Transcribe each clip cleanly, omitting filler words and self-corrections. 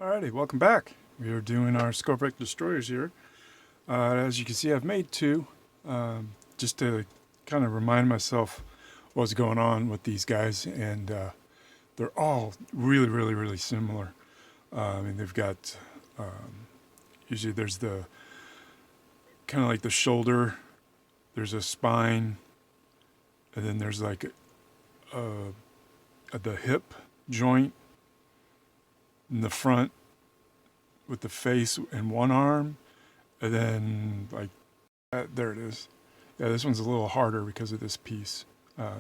Alrighty, welcome back. We are doing our Skorpekh Destroyers here. As you can see, I've made two, just to kind of remind myself what's going on with these guys, and they're all really similar. I mean, they've got, usually there's the, kind of like the shoulder, there's a spine, and then there's like the hip joint in the front with the face and one arm, and then like there it is. Yeah, this one's a little harder because of this piece.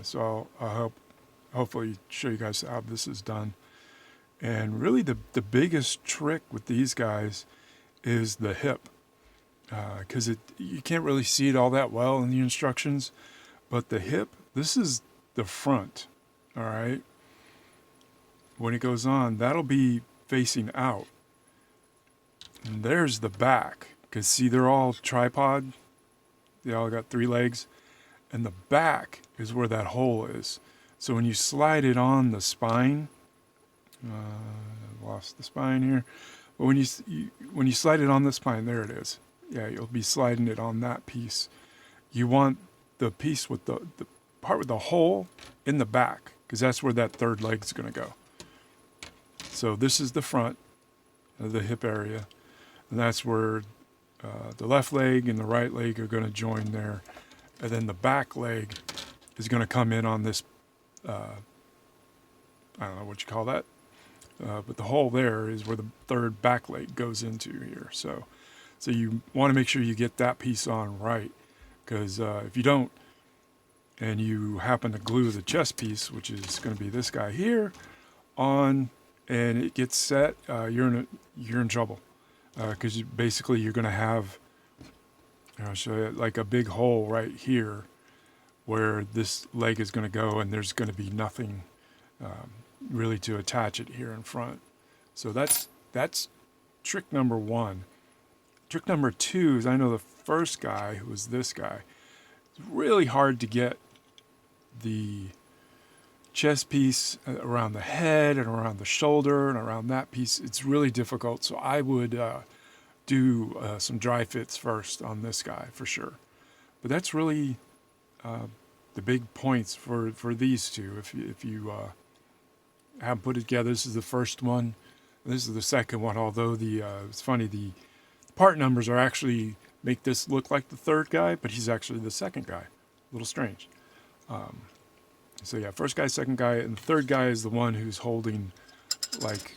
So I'll hopefully show you guys how this is done. And really the biggest trick with these guys is the hip, because you can't really see it all that well in the instructions, but the hip, this is the front, all right? When it goes on, that'll be facing out. And there's the back, because see, they're all tripod. They all got 3 legs, and the back is where that hole is. So when you slide it on the spine, lost the spine here, but when you slide it on the spine, there it is. Yeah, you'll be sliding it on that piece. You want the piece with the part with the hole in the back, because that's where that third leg is going to go. So this is the front of the hip area, and that's where the left leg and the right leg are going to join there, and then the back leg is going to come in on this, I don't know what you call that, but the hole there is where the third back leg goes into here. So you want to make sure you get that piece on right, because if you don't, and you happen to glue the chest piece, which is going to be this guy here, on, and it gets set, you're in trouble, because basically you're going to have, I'll show you, like a big hole right here where this leg is going to go, and there's going to be nothing really to attach it here in front. So that's trick number 1. Trick number 2 is, I know the first guy, who was this guy, it's really hard to get the chest piece around the head and around the shoulder and around that piece. It's really difficult. So I would do some dry fits first on this guy for sure. But that's really the big points for these two. If you haven't put it together, this is the first one. This is the second one. Although it's funny, the part numbers are actually make this look like the third guy, but he's actually the second guy. A little strange. So yeah, first guy, second guy, and the third guy is the one who's holding, like,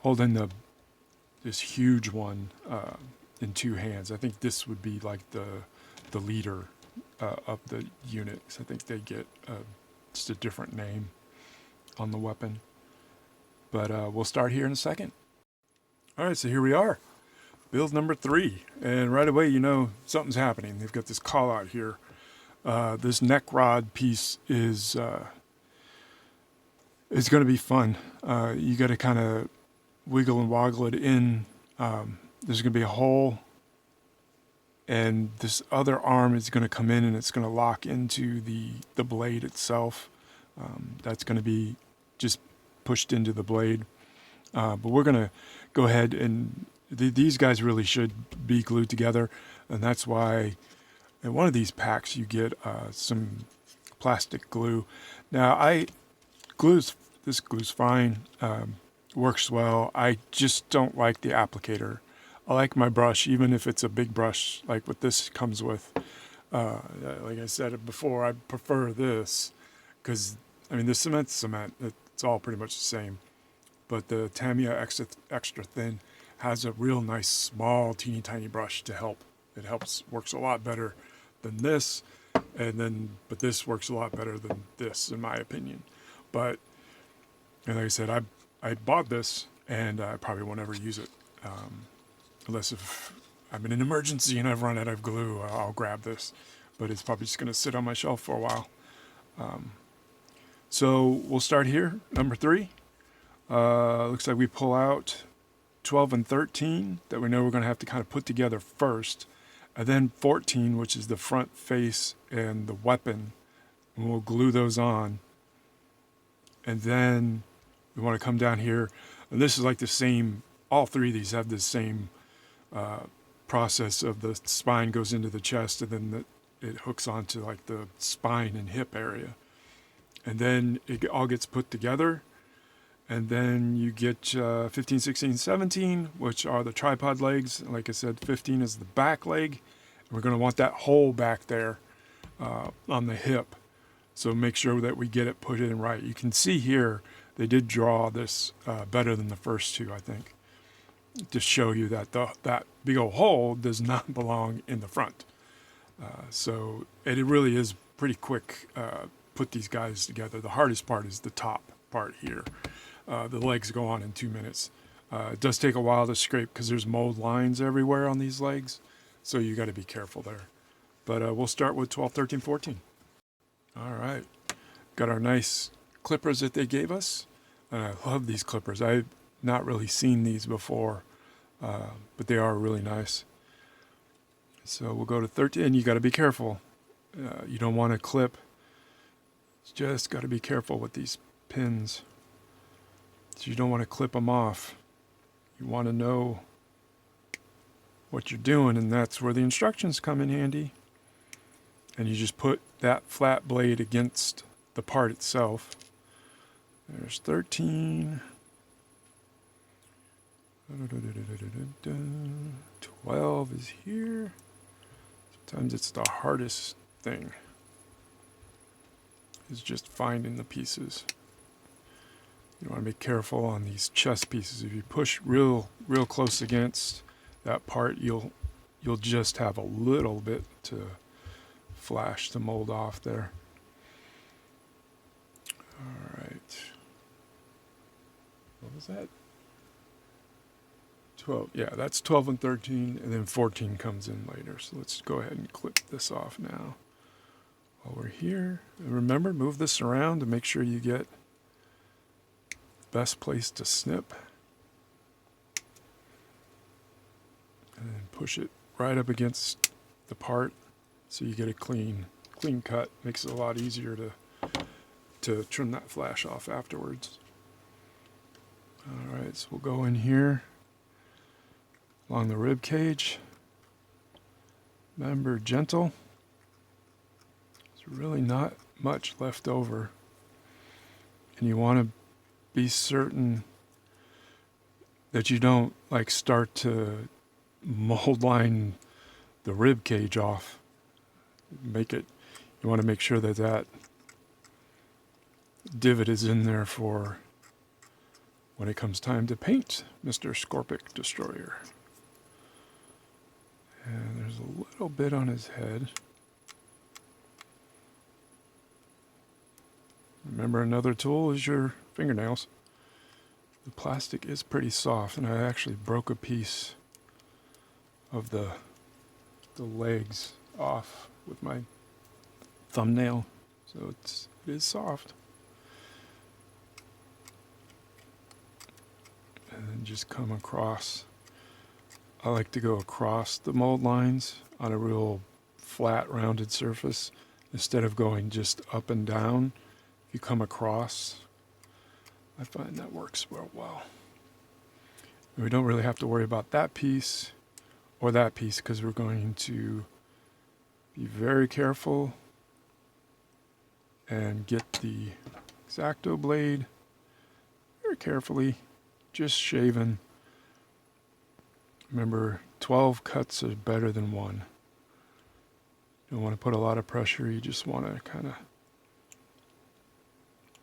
holding this huge one in 2 hands. I think this would be like the leader of the unit. So I think they get just a different name on the weapon. But we'll start here in a second. All right, so here we are, build number 3, and right away you know something's happening. They've got this call out here. This neck rod piece is going to be fun. You got to kind of wiggle and woggle it in. There's going to be a hole, and this other arm is going to come in, and it's going to lock into the blade itself. That's going to be just pushed into the blade. But we're going to go ahead and these guys really should be glued together, and that's why in one of these packs you get some plastic glue. Now this glue's fine, works well. I just don't like the applicator. I like my brush, even if it's a big brush like what this comes with. Like I said before, I prefer this because, I mean, the cement's cement. It's all pretty much the same. But the Tamiya extra thin has a real nice small teeny tiny brush to help. It works a lot better than this, but this works a lot better than this in my opinion. But, and like I said, I bought this, and I probably won't ever use it, unless if I'm in an emergency and I've run out of glue, I'll grab this. But it's probably just going to sit on my shelf for a while. So we'll start here, number 3. Looks like we pull out 12 and 13 that we know we're going to have to kind of put together first, and then 14, which is the front face and the weapon, and we'll glue those on, and then We want to come down here, and this is like the same, all three of these have the same process of the spine goes into the chest, and then it hooks onto like the spine and hip area. And then it all gets put together, and then you get 15, 16, 17, which are the tripod legs. Like I said, 15 is the back leg. And we're going to want that hole back there on the hip. So make sure that we get it put in right. You can see here, they did draw this better than the first two, I think, to show you that that big old hole does not belong in the front. So it really is pretty quick. Put these guys together. The hardest part is the top part here. The legs go on in 2 minutes. It does take a while to scrape because there's mold lines everywhere on these legs, so you got to be careful there. But we'll start with 12, 13, 14. All right, got our nice clippers that they gave us, and I love these clippers. I've not really seen these before, but they are really nice. So we'll go to 13, and you got to be careful. You don't want to clip. Just got to be careful with these pins. So you don't want to clip them off. You want to know what you're doing, and that's where the instructions come in handy. And you just put that flat blade against the part itself. There's 13. 12 is here. Sometimes it's the hardest thing, is just finding the pieces. You want to be careful on these chest pieces. If you push real close against that part, you'll just have a little bit to flash the mold off there. All right. What was that? 12. Yeah, that's 12 and 13, and then 14 comes in later. So let's go ahead and clip this off now. While we're here, and remember, move this around to make sure you get the best place to snip. And then push it right up against the part so you get a clean cut. Makes it a lot easier to trim that flash off afterwards. All right, so we'll go in here along the rib cage. Remember, gentle. There's really not much left over, and you want to be certain that you don't like start to mold line the rib cage off. You want to make sure that that divot is in there for when it comes time to paint Mr. Skorpekh Destroyer. And there's a little bit on his head. Remember, another tool is your fingernails. The plastic is pretty soft, and I actually broke a piece of the legs off with my thumbnail, so it is soft. And then just come across. I like to go across the mold lines on a real flat, rounded surface instead of going just up and down. If you come across, I find that works real well. And we don't really have to worry about that piece or that piece because we're going to be very careful and get the X-Acto blade very carefully, just shaving. Remember, 12 cuts are better than one. You don't want to put a lot of pressure, you just want to kind of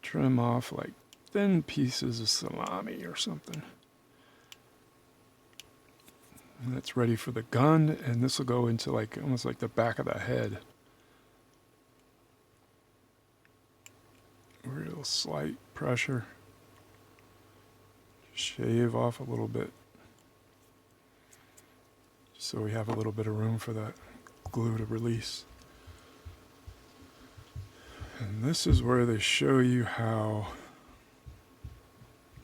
trim off like thin pieces of salami or something. And that's ready for the gun, and this will go into like almost like the back of the head. Real slight pressure. Shave off a little bit, so we have a little bit of room for that glue to release. And this is where they show you how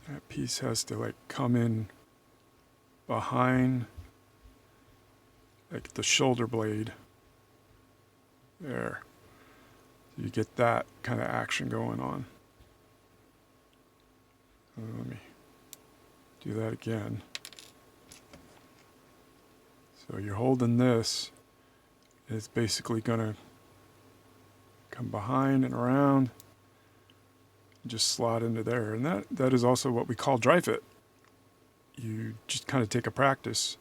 that piece has to like come in behind like the shoulder blade there. So you get that kind of action going on. Let me do that again. So you're holding this. It's basically going to come behind and around and just slot into there. And that is also what we call dry fit. You just kind of take a practice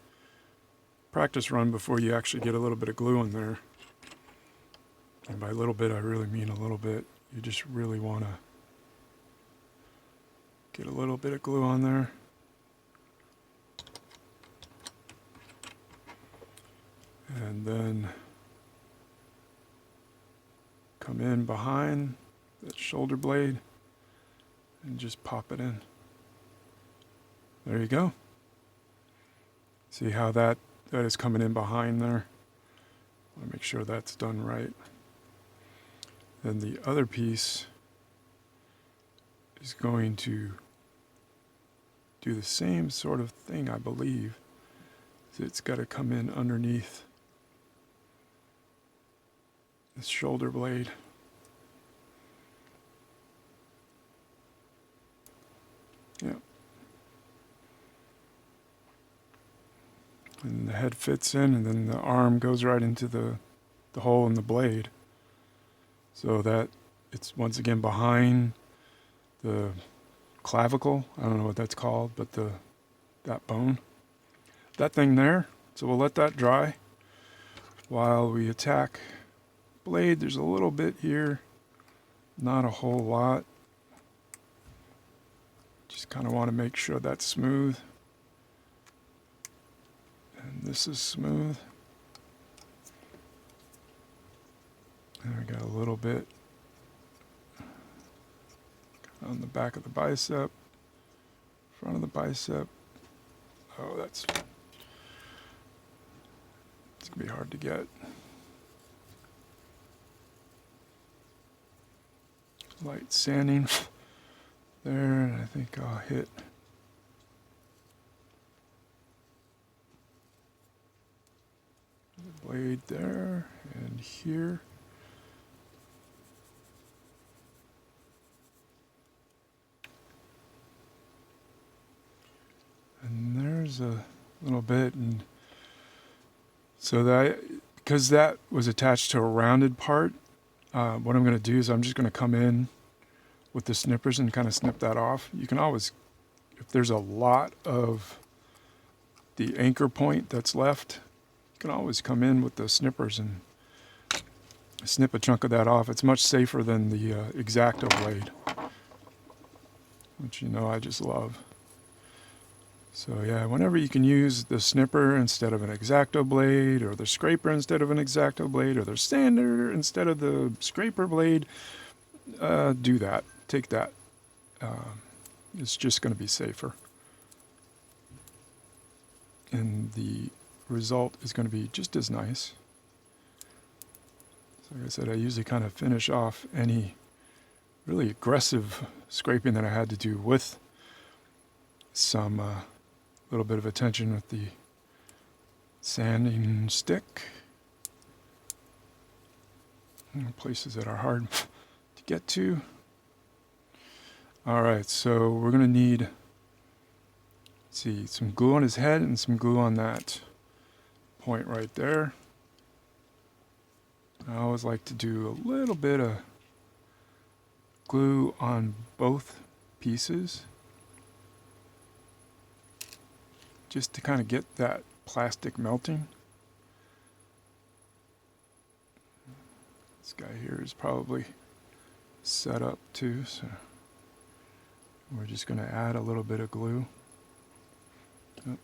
run before you actually get a little bit of glue in there. And by a little bit, I really mean a little bit. You just really want to get a little bit of glue on there. And then come in behind that shoulder blade and just pop it in. There you go. See how that is coming in behind there? I want to make sure that's done right. Then the other piece is going to do the same sort of thing, I believe. It's got to come in underneath this shoulder blade. Yeah. And the head fits in, and then the arm goes right into the hole in the blade. So that it's once again behind the clavicle. I don't know what that's called, but that bone. That thing there. So we'll let that dry while we attack blade. There's a little bit here, not a whole lot. Just kind of want to make sure that's smooth. And this is smooth. And we got a little bit on the back of the bicep, front of the bicep. Oh, it's gonna be hard to get. Light sanding there, and I think I'll hit the blade there and here. And there's a little bit, and so that, because that was attached to a rounded part, what I'm going to do is I'm just going to come in with the snippers and kind of snip that off. You can always, if there's a lot of the anchor point that's left, you can always come in with the snippers and snip a chunk of that off. It's much safer than the X-Acto blade, which you know I just love. So yeah, whenever you can use the snipper instead of an X-Acto blade, or the scraper instead of an X-Acto blade, or the sander instead of the scraper blade, do that. Take that. It's just going to be safer. And the result is going to be just as nice. So like I said, I usually kind of finish off any really aggressive scraping that I had to do with some little bit of attention with the sanding stick. Places that are hard to get to. Alright, so we're going to need, let's see, some glue on his head and some glue on that point right there. I always like to do a little bit of glue on both pieces, just to kind of get that plastic melting. This guy here is probably set up too, so we're just going to add a little bit of glue. Oh,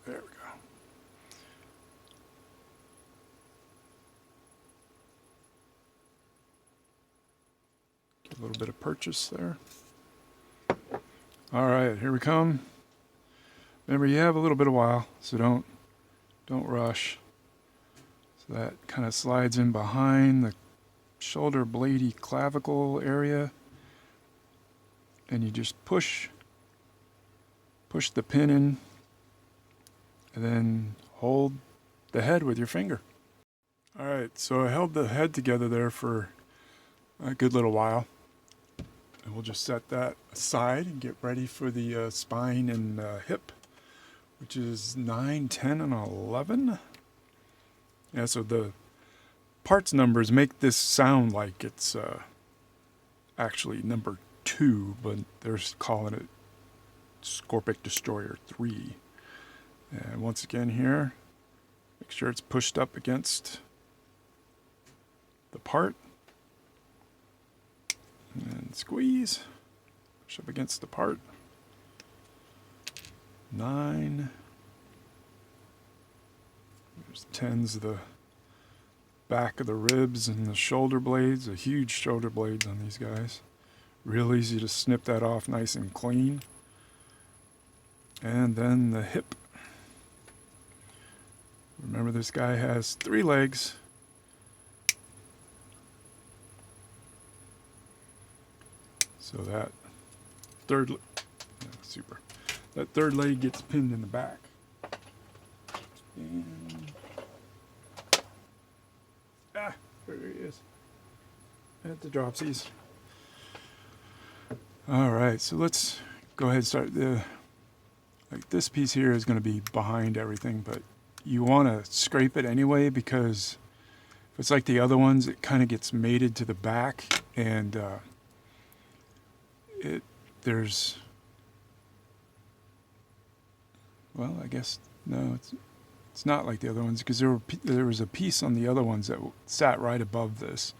there we go. Get a little bit of purchase there. All right, here we come. Remember, you have a little bit of while, so don't rush. So that kind of slides in behind the shoulder bladey clavicle area, and you just push the pin in, and then hold the head with your finger. All right, so I held the head together there for a good little while. And we'll just set that aside and get ready for the spine and hip, which is 9, 10, and 11. Yeah, so the parts numbers make this sound like it's actually number 2, but they're calling it Skorpekh Destroyer 3. And once again here, make sure it's pushed up against the part. And squeeze. Push up against the part. 9. There's 10's the back of the ribs and the shoulder blades. A huge shoulder blades on these guys. Real easy to snip that off nice and clean. And then the hip. Remember, this guy has 3 legs. So that that third leg gets pinned in the back. And there he is. At the dropsies. All right, so let's go ahead and start like this piece here is going to be behind everything, but you want to scrape it anyway, because if it's like the other ones, it kind of gets mated to the back, and there's, well, I guess, no, it's not like the other ones, because there was a piece on the other ones that sat right above this,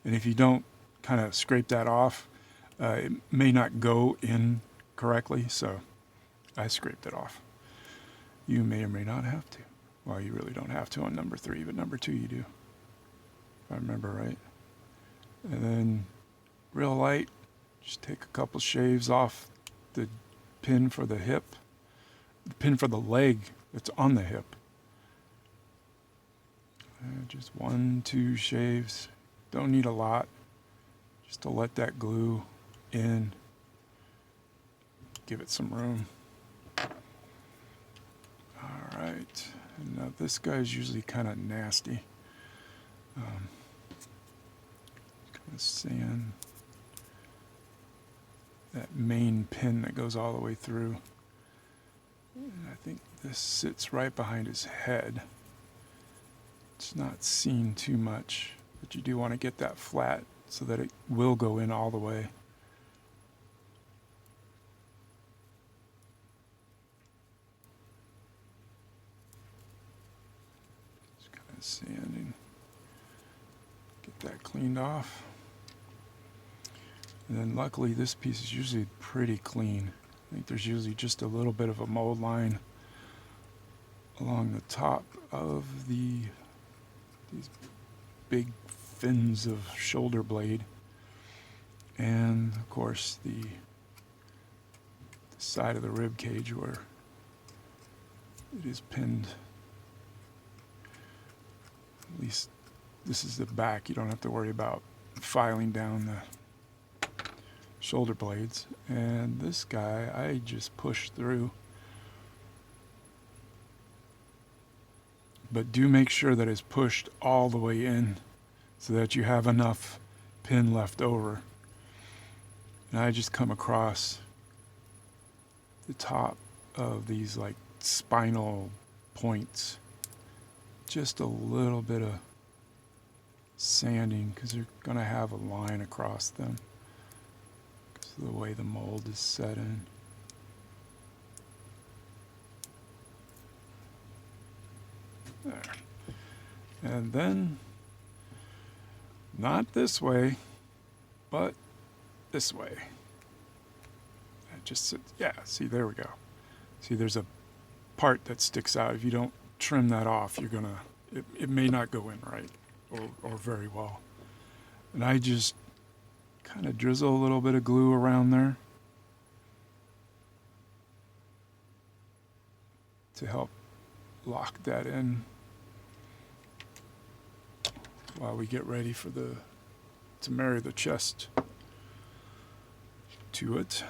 and if you don't kind of scrape that off, it may not go in correctly, so I scraped it off. You may or may not have to. Well, you really don't have to on number 3, but number 2 you do, if I remember right. And then real light, just take a couple shaves off the pin for the hip, the pin for the leg that's on the hip. Just 1, 2 shaves. Don't need a lot, just to let that glue in, give it some room. All right, and now this guy's usually kind of nasty. Kind of sand that main pin that goes all the way through. And I think this sits right behind his head. It's not seen too much, but you do want to get that flat so that it will go in all the way. Just kind of sanding. Get that cleaned off. And then luckily this piece is usually pretty clean. I think there's usually just a little bit of a mold line along the top of these big fins of shoulder blade, and of course the side of the rib cage where it is pinned. At least this is the back. You don't have to worry about filing down the shoulder blades. And this guy I just pushed through, but do make sure that it's pushed all the way in so that you have enough pin left over. And I just come across the top of these like spinal points, just a little bit of sanding, because you're going to have a line across them because of the way the mold is set in. There. And then, not this way, but this way. It just sits, yeah, see, there we go. See, there's a part that sticks out. If you don't trim that off, you're gonna, it may not go in right or very well. And I just kind of drizzle a little bit of glue around there to help lock that in while we get ready for to marry the chest to it.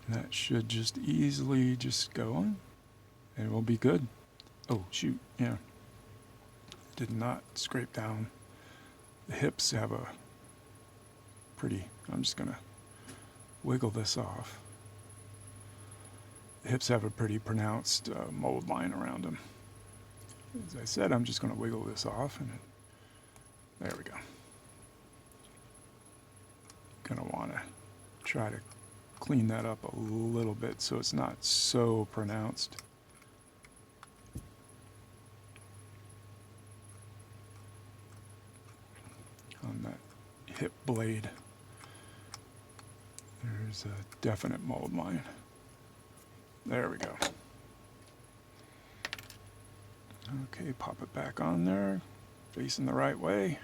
And that should just easily just go on and we'll be good. Oh shoot, yeah. Did not scrape down. The hips have a pretty. I'm just going to wiggle this off. The hips have a pretty pronounced mold line around them. As I said, I'm just going to wiggle this off, and there we go. Going to want to try to clean that up a little bit so it's not so pronounced. On that hip blade, there's a definite mold line. There we go. Okay, pop it back on there, facing the right way.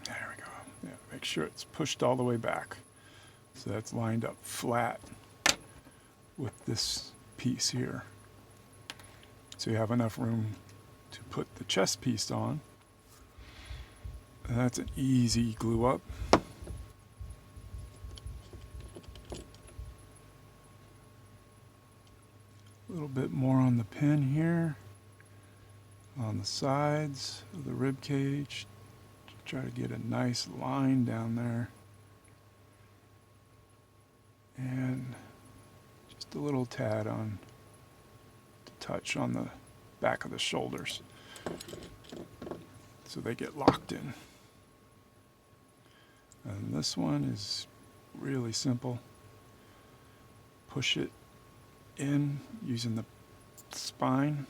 There we go. Yeah, make sure it's pushed all the way back. So that's lined up flat with this piece here. So you have enough room to put the chest piece on. And that's an easy glue up. A little bit more on the pin here, on the sides of the rib cage. Try to get a nice line down there. And just a little tad on to touch on the back of the shoulders so they get locked in. And this one is really simple. Push it in using the spine.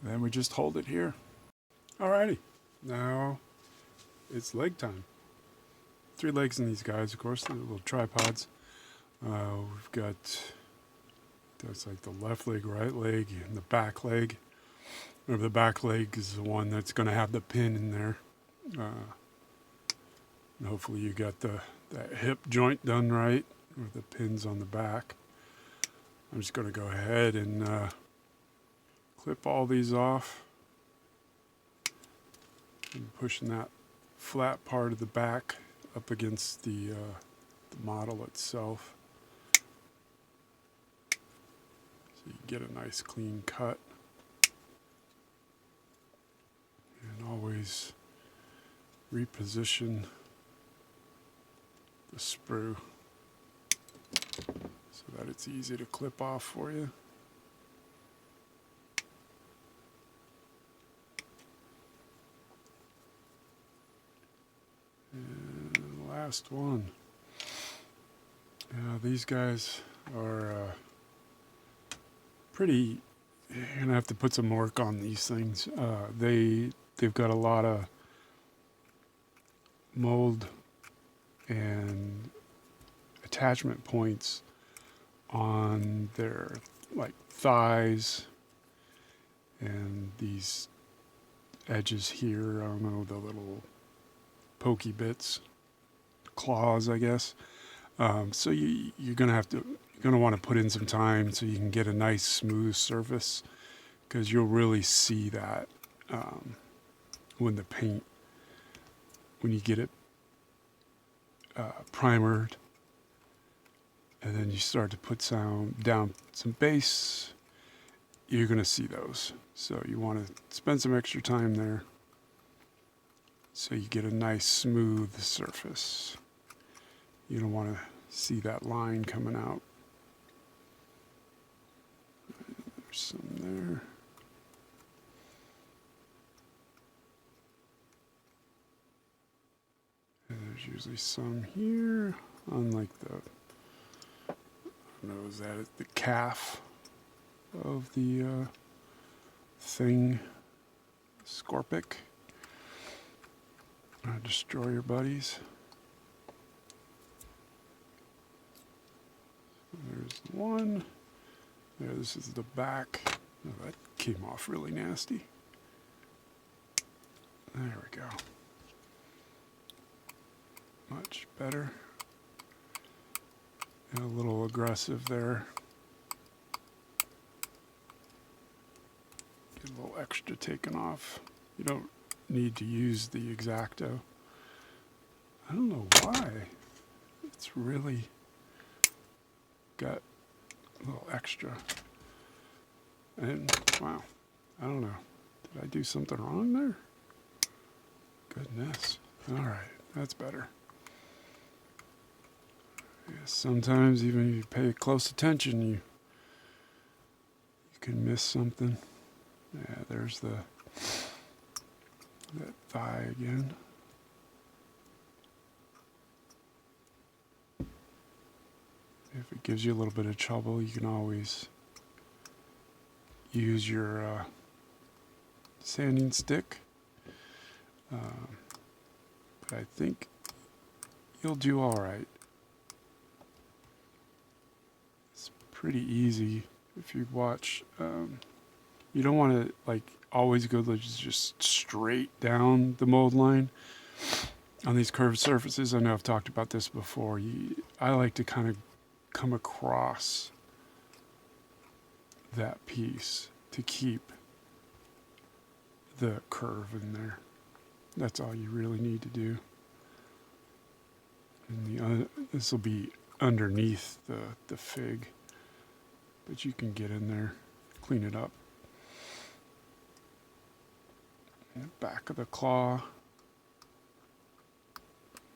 And then we just hold it here. Alrighty, now it's leg time. 3 legs in these guys, of course, the little tripods. We've got, that's like the left leg, right leg, and the back leg. Remember, the back leg is the one that's going to have the pin in there. And hopefully you got that hip joint done right, with the pins on the back. I'm just going to go ahead and clip all these off. And pushing that flat part of the back up against the model itself. So you get a nice clean cut. And always reposition the sprue so that it's easy to clip off for you. And last one. These guys are pretty, you're going to have to put some work on these things. They've got a lot of mold and attachment points on their like thighs and these edges here. I don't know, the little pokey bits, claws, I guess. So you're gonna want to put in some time so you can get a nice smooth surface, because you'll really see that when you get it primered, and then you start to put down some base, you're going to see those. So you want to spend some extra time there so you get a nice smooth surface. You don't want to see that line coming out. There's some there. And there's usually some here on like the, I don't know, is that the calf of the thing, Skorpekh Destroyer buddies. There's one. There, this is the back. Oh, that came off really nasty. There we go. Much better. And a little aggressive there. Get a little extra taken off. You don't need to use the X-Acto. I don't know why. It's really got a little extra. And wow, I don't know. Did I do something wrong there? Goodness. All right, that's better. Yeah, sometimes even if you pay close attention, you can miss something. Yeah, there's that thigh again. If it gives you a little bit of trouble, you can always use your sanding stick. But I think you'll do all right. It's pretty easy if you watch. You don't want to like always go just straight down the mold line on these curved surfaces. I know I've talked about this before. I like to kind of come across that piece to keep the curve in there. That's all you really need to do. And this will be underneath the fig, but you can get in there, clean it up. And the back of the claw,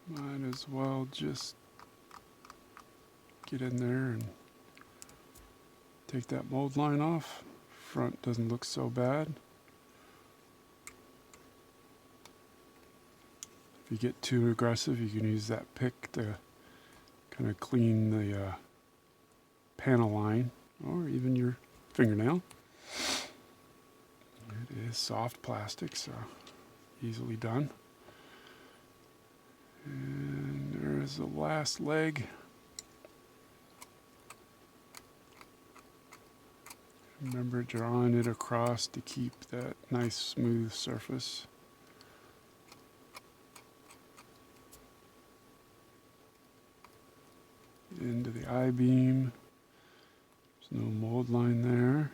might as well just get in there and take that mold line off. Front doesn't look so bad. If you get too aggressive, you can use that pick to kind of clean the panel line or even your fingernail. It is soft plastic, so easily done. And there is the last leg. Remember drawing it across to keep that nice smooth surface. Into the I-beam. There's no mold line there.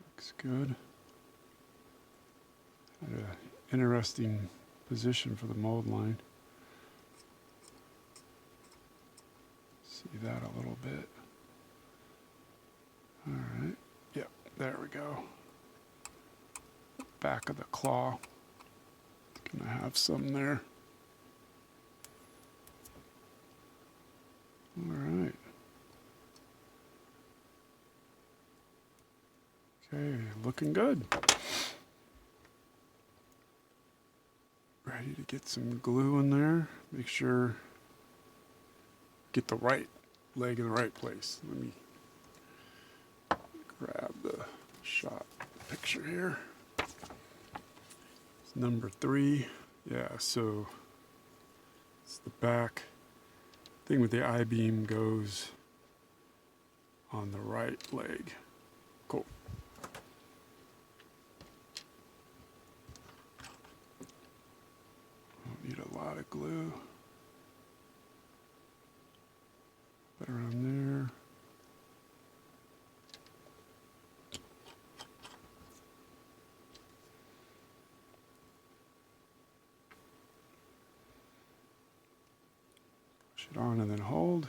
Looks good. Had an interesting position for the mold line. See that a little bit. Alright, yep, there we go. Back of the claw. Gonna have some there. Alright. Okay, looking good. Ready to get some glue in there. Make sure get the right leg in the right place. Let me grab the shot picture here. It's number 3. Yeah, so it's the back. Thing with the I-beam goes on the right leg. Cool. Don't need a lot of glue. Put around there. Push it on and then hold.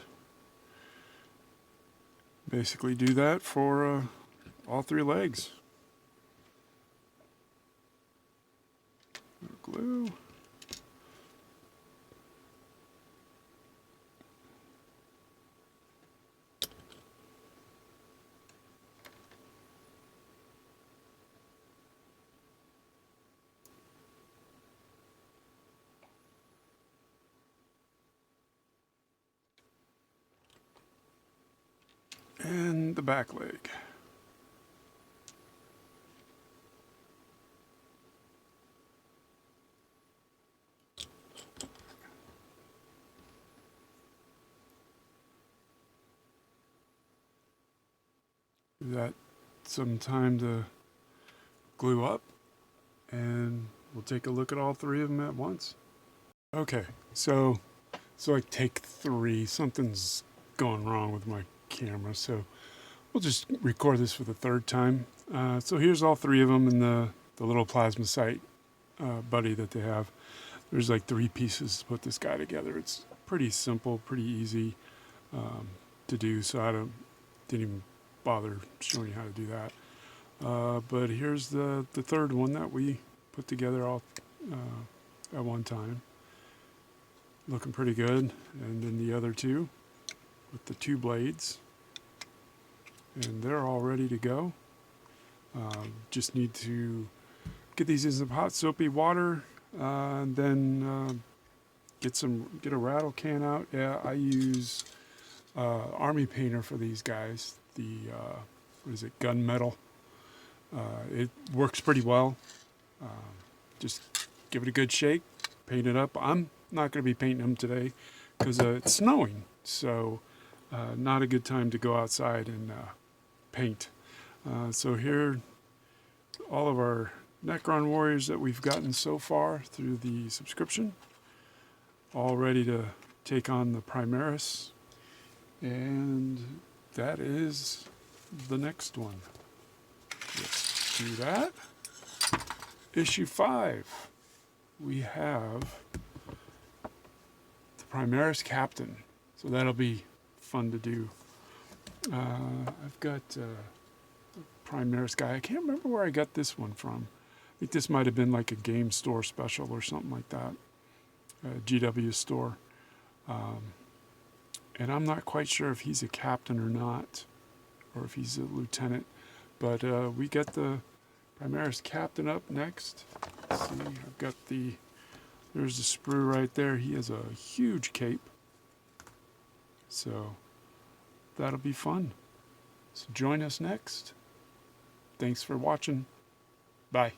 Basically do that for all 3 legs. Glue. And the back leg. Give that some time to glue up, and we'll take a look at all 3 of them at once. Okay, so I take 3. Something's going wrong with my camera, so we'll just record this for the 3rd time. So here's all 3 of them in the little plasma sight buddy that they have. There's like 3 pieces to put this guy together. It's pretty simple, pretty easy. to do, so didn't even bother showing you how to do that. But here's the third one that we put together all at one time. Looking pretty good. And then the other two with the 2 blades. And they're all ready to go. Just need to get these in some hot soapy water, and then get a rattle can out. Yeah, I use Army Painter for these guys. The what is it, gunmetal. It works pretty well. Just give it a good shake, paint it up. I'm not going to be painting them today because it's snowing, so not a good time to go outside and paint. So here, all of our Necron warriors that we've gotten so far through the subscription, all ready to take on the Primaris, and that is the next one. Let's do that. Issue 5. We have the Primaris Captain, so that'll be fun to do. I've got Primaris guy. I can't remember where I got this one from. I think this might have been like a game store special or something like that. GW store. And I'm not quite sure if he's a captain or not, or if he's a lieutenant. But we get the Primaris Captain up next. Let's see, I've got there's the sprue right there. He has a huge cape. So that'll be fun. So join us next. Thanks for watching. Bye.